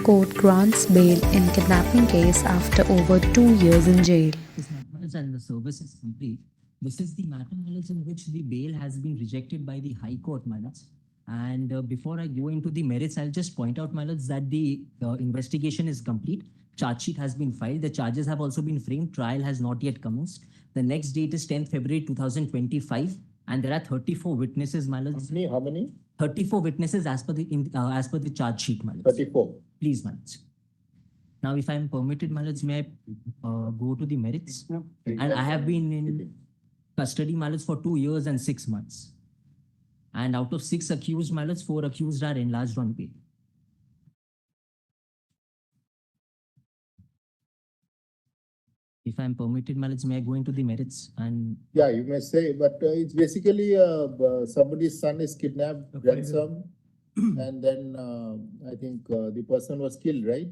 Court grants bail in kidnapping case after over 2 years in jail. This matter and the service is complete. This is the matter in which the bail has been rejected by the High Court, my lords. And before I go into the merits, I'll just point out, my lords, that the investigation is complete. Charge sheet has been filed. The charges have also been framed. Trial has not yet commenced. The next date is 10th February 2025, and there are 34 witnesses, my lords. How many? 34 witnesses as per the charge sheet, my lords. 34. Please, my lords. Now, if I am permitted, my lords, may I go to the merits? No. And I have been in custody, my lords, for 2 years and 6 months. And out of 6 accused, my lords, 4 accused are enlarged on bail. If I am permitted, my lords, may I go into the merits? And Yeah, you may say, but it's basically somebody's son is kidnapped, ransom, and then I think the person was killed, right?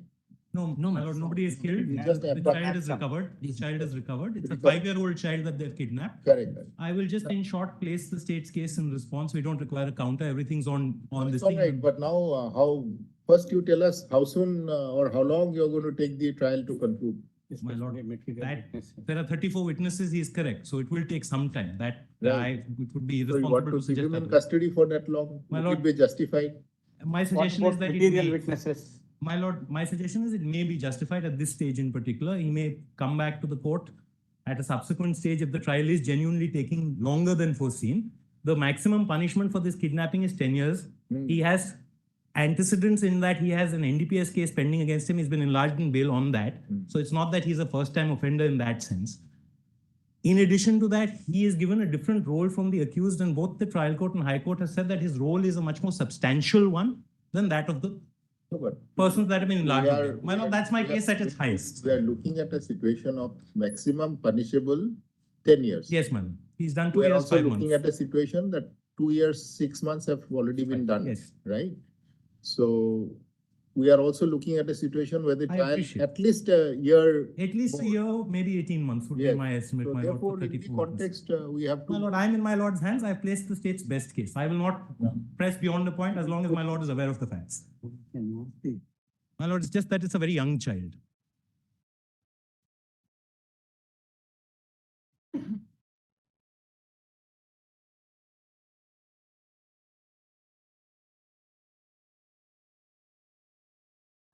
No, No, my lord, nobody is killed. It's just The a- child is recovered. The child is recovered. It's a Recovered. 5-year-old child that they've kidnapped. Correct. I will just in short place the state's case in response. We don't require a counter. Everything's on It's this all thing. right, but now first you tell us how soon or how long you're going to take the trial to conclude. My lord, that there are 34 witnesses, he is correct. So it will take some time. That Right. it would be So you want irresponsible to to keep suggest him in that. custody for that long? My It lord- will be justified. My suggestion is that it material may, witnesses? my lord, my suggestion is it may be justified at this stage in particular. He may come back to the court at a subsequent stage if the trial is genuinely taking longer than foreseen. The maximum punishment for this kidnapping is 10 years. He has antecedents in that he has an NDPS case pending against him. He's been enlarged in bail on that. So it's not that he's a first-time offender in that sense. In addition to that, he is given a different role from the accused, and both the trial court and high court have said that his role is a much more substantial one than that of the No, but persons that have been enlarged. we in are- bail. My lord, that's my we are- case at its highest. We are looking at a situation of maximum punishable 10 years. Yes, madam. He's done 2 We are years, also 5 looking months. at a situation that 2 years, 6 months have already been done, Yes. right? So we are also looking at a situation where the I trial, appreciate. at least a year. At least a more. year, maybe 18 months would be Yes. my estimate, So my lord, therefore, for in the 34 witnesses. context, we have My lord, to, I'm in my lord's hands. I've placed the state's best case. I will not press beyond the point as long as my lord is aware of the facts. My lord, it's just that it's a very young child.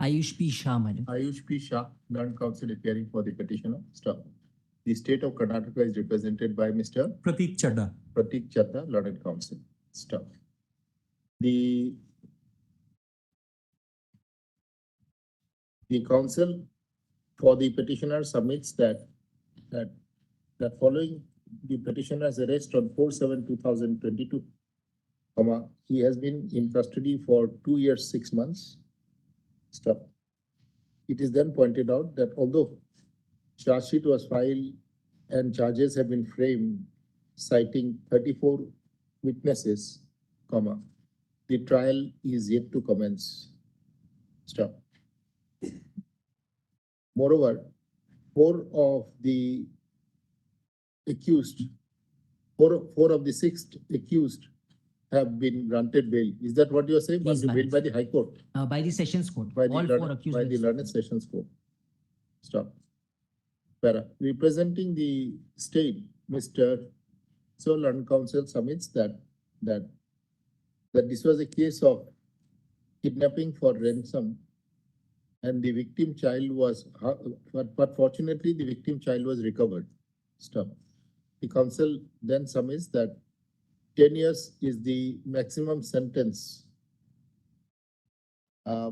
Ayush P. Shah, my lord. Ayush P. Shah, learned counsel appearing for the petitioner. Stop. The state of Karnataka is represented by Mr. Prateek Chadda. Prateek Chadda, learned counsel. Stop. The counsel for the petitioner submits that following the petitioner's arrest on 4/7/2022, he has been in custody for 2 years, 6 months. Stop. It is then pointed out that although charge sheet was filed and charges have been framed citing 34 witnesses, the trial is yet to commence. Stop. Moreover, 4 of the 6 accused have been granted bail. Is that what you are saying? Yes, Bail ma'am. by the High Court, By the Sessions Court, by all the 4 accused. by the learned sessions court. Stop. Para. Representing the state, Mr. So learned counsel submits that this was a case of kidnapping for ransom, and the victim child was, but fortunately the victim child was recovered. Stop. The counsel then submits that 10 years is the maximum sentence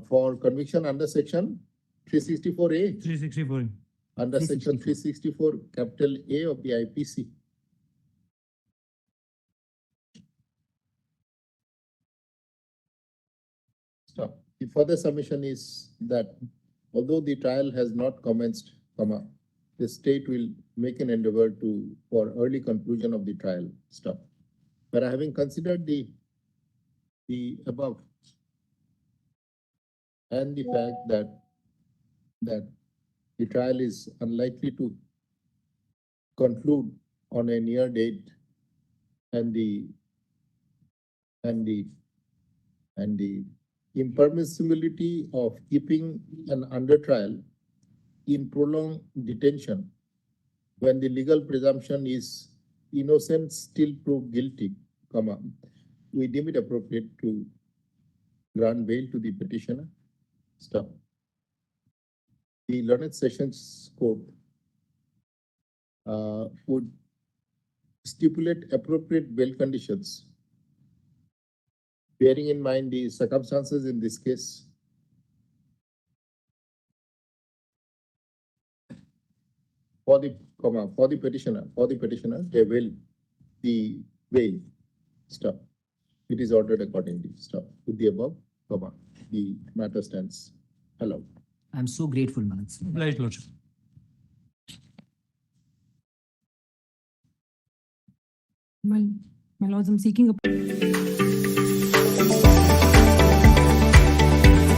for conviction under section 364A, 364. under section 364 capital A of the IPC. Stop. The further submission is that although the trial has not commenced, the state will make an endeavor for early conclusion of the trial. Stop. But having considered the above and the fact that the trial is unlikely to conclude on a near date, and the impermissibility of keeping an under trial in prolonged detention when the legal presumption is innocent still proved guilty, comma, we deem it appropriate to grant bail to the petitioner. Stop. The Learned Sessions Court would stipulate appropriate bail conditions, bearing in mind the circumstances in this case. For the petitioner, they will the bail. Stop. It is ordered accordingly. Stop. With the above, comma, the matter stands allowed. I'm so grateful, my lords. Right, Lordship. My lords, I'm seeking a